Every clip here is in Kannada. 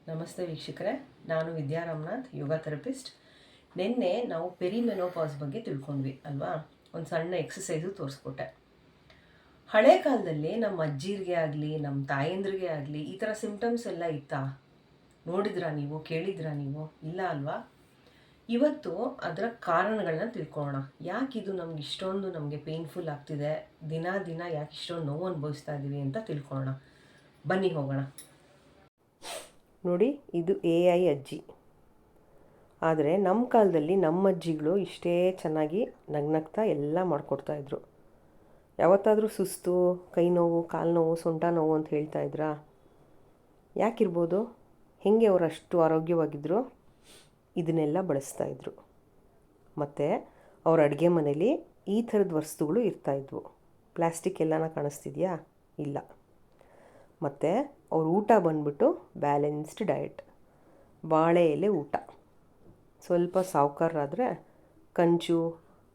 ನಮಸ್ತೆ ವೀಕ್ಷಕರೇ, ನಾನು ವಿದ್ಯಾ ರಾಮನಾಥ್, ಯೋಗ ಥೆರಪಿಸ್ಟ್. ನಿನ್ನೆ ನಾವು ಪೆರಿಮೆನೋಪಾಸ್ ಬಗ್ಗೆ ತಿಳ್ಕೊಂಡ್ವಿ ಅಲ್ವಾ. ಒಂದು ಸಣ್ಣ ಎಕ್ಸಸೈಸು ತೋರಿಸ್ಕೊಟ್ಟೆ. ಹಳೆ ಕಾಲದಲ್ಲಿ ನಮ್ಮ ಅಜ್ಜಿರಿಗೆ ಆಗಲಿ ನಮ್ಮ ತಾಯಂದ್ರಿಗೆ ಆಗಲಿ ಈ ಥರ ಸಿಂಪ್ಟಮ್ಸ್ ಎಲ್ಲ ಇತ್ತಾ? ನೋಡಿದ್ರಾ ನೀವು, ಕೇಳಿದ್ರಾ ನೀವು? ಇಲ್ಲ ಅಲ್ವಾ. ಇವತ್ತು ಅದರ ಕಾರಣಗಳನ್ನ ತಿಳ್ಕೊಳ್ಳೋಣ. ಯಾಕಿದು ನಮ್ಗೆ ಇಷ್ಟೊಂದು ಪೇನ್ಫುಲ್ ಆಗ್ತಿದೆ, ದಿನ ದಿನ ಯಾಕೆ ಇಷ್ಟೊಂದು ನೋವು ಅನುಭವಿಸ್ತಾ ಇದ್ದೀವಿ ಅಂತ ತಿಳ್ಕೊಳ್ಳೋಣ. ಬನ್ನಿ ಹೋಗೋಣ. ನೋಡಿ, ಇದು AI ಅಜ್ಜಿ. ಆದರೆ ನಮ್ಮ ಕಾಲದಲ್ಲಿ ನಮ್ಮ ಅಜ್ಜಿಗಳು ಇಷ್ಟೇ ಚೆನ್ನಾಗಿ ನಗ್ನಗ್ತಾ ಎಲ್ಲ ಮಾಡಿಕೊಡ್ತಾಯಿದ್ರು. ಯಾವತ್ತಾದರೂ ಸುಸ್ತು, ಕೈ ನೋವು, ಕಾಲು ನೋವು, ಸೊಂಟ ನೋವು ಅಂತ ಹೇಳ್ತಾ ಇದ್ರಾ? ಯಾಕಿರ್ಬೋದು? ಹೇಗೆ ಅವರು ಅಷ್ಟು ಆರೋಗ್ಯವಾಗಿದ್ದರು? ಇದನ್ನೆಲ್ಲ ಬಳಸ್ತಾಯಿದ್ರು. ಮತ್ತು ಅವ್ರ ಅಡುಗೆ ಮನೇಲಿ ಈ ಥರದ ವಸ್ತುಗಳು ಇರ್ತಾಯಿದ್ವು. ಪ್ಲ್ಯಾಸ್ಟಿಕ್ ಎಲ್ಲನ ಕಾಣಿಸ್ತಿದೆಯಾ? ಇಲ್ಲ. ಮತ್ತು ಅವ್ರ ಊಟ ಬಂದ್ಬಿಟ್ಟು ಬ್ಯಾಲೆನ್ಸ್ಡ್ ಡಯಟ್, ಬಾಳೆ ಎಲೆ ಊಟ. ಸ್ವಲ್ಪ ಸಾವುಕಾರರಾದರೆ ಕಂಚು,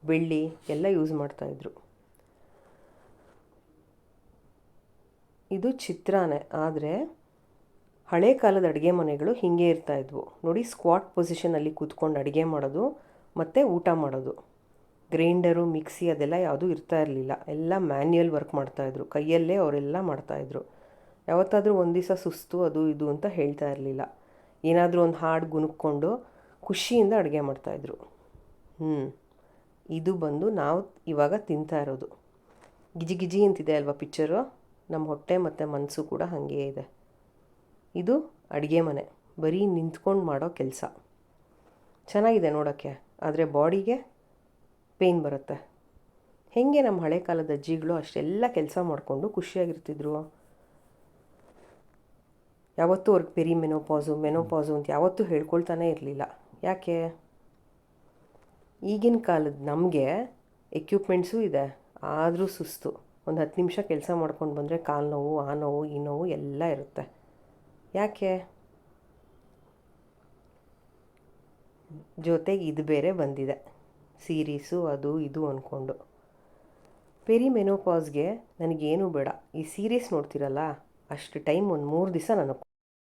ಬೆಳ್ಳಿ ಎಲ್ಲ ಯೂಸ್ ಮಾಡ್ತಾಯಿದ್ರು. ಇದು ಚಿತ್ರಾನೇ, ಆದರೆ ಹಳೆ ಕಾಲದ ಅಡುಗೆ ಮನೆಗಳು ಹೀಗೆ ಇರ್ತಾಯಿದ್ವು. ನೋಡಿ, ಸ್ಕ್ವಾಟ್ ಪೊಸಿಷನಲ್ಲಿ ಕೂತ್ಕೊಂಡು ಅಡುಗೆ ಮಾಡೋದು ಮತ್ತು ಊಟ ಮಾಡೋದು. ಗ್ರೈಂಡರು, ಮಿಕ್ಸಿ ಅದೆಲ್ಲ ಯಾವುದೂ ಇರ್ತಾ ಇರಲಿಲ್ಲ. ಎಲ್ಲ ಮ್ಯಾನ್ಯುಯಲ್ ವರ್ಕ್ ಮಾಡ್ತಾಯಿದ್ರು. ಕೈಯಲ್ಲೇ ಅವರೆಲ್ಲ ಮಾಡ್ತಾಯಿದ್ರು. ಯಾವತ್ತಾದರೂ ಒಂದು ದಿವಸ ಸುಸ್ತು ಅದು ಇದು ಅಂತ ಹೇಳ್ತಾ ಇರಲಿಲ್ಲ. ಏನಾದರೂ ಒಂದು ಹಾಡು ಗುನುಕ್ಕೊಂಡು ಖುಷಿಯಿಂದ ಅಡುಗೆ ಮಾಡ್ತಾಯಿದ್ರು. ಇದು ಬಂದು ನಾವು ಇವಾಗ ತಿಂತಾ ಇರೋದು. ಗಿಜಿ ಗಿಜಿ ಅಂತಿದೆ ಅಲ್ವಾ ಪಿಕ್ಚರು. ನಮ್ಮ ಹೊಟ್ಟೆ ಮತ್ತು ಮನಸ್ಸು ಕೂಡ ಹಾಗೇ ಇದೆ. ಇದು ಅಡುಗೆ ಮನೆ, ಬರೀ ನಿಂತ್ಕೊಂಡು ಮಾಡೋ ಕೆಲಸ. ಚೆನ್ನಾಗಿದೆ ನೋಡೋಕ್ಕೆ, ಆದರೆ ಬಾಡಿಗೆ ಪೇಯ್ನ್ ಬರುತ್ತೆ. ಹೇಗೆ ನಮ್ಮ ಹಳೆ ಕಾಲದ ಅಜ್ಜಿಗಳು ಅಷ್ಟೆಲ್ಲ ಕೆಲಸ ಮಾಡಿಕೊಂಡು ಖುಷಿಯಾಗಿರ್ತಿದ್ರು? ಯಾವತ್ತೂ ಅವ್ರಿಗೆ ಮೆನೋಪಾಸು ಅಂತ ಯಾವತ್ತೂ ಹೇಳ್ಕೊಳ್ತಾನೇ ಇರಲಿಲ್ಲ. ಯಾಕೆ? ಈಗಿನ ಕಾಲದ ನಮಗೆ ಎಕ್ವಿಪ್ಮೆಂಟ್ಸು ಇದೆ, ಆದರೂ ಸುಸ್ತು. ಒಂದು 10 ನಿಮಿಷ ಕೆಲಸ ಮಾಡ್ಕೊಂಡು ಬಂದರೆ ಕಾಲು ನೋವು, ಆ ನೋವು, ಈ ನೋವು ಎಲ್ಲ ಇರುತ್ತೆ. ಯಾಕೆ? ಜೊತೆಗೆ ಇದು ಬೇರೆ ಬಂದಿದೆ, ಸೀರೀಸು ಅದು ಇದು ಅಂದ್ಕೊಂಡು. ಪೆರಿಮೆನೋಪಾಸ್ಗೆ ನನಗೇನು ಬೇಡ, ಈ ಸೀರೀಸ್ ನೋಡ್ತಿರಲ್ಲ ಅಷ್ಟು ಟೈಮ್ ಒಂದು 3 ದಿವಸ ನನಗೆ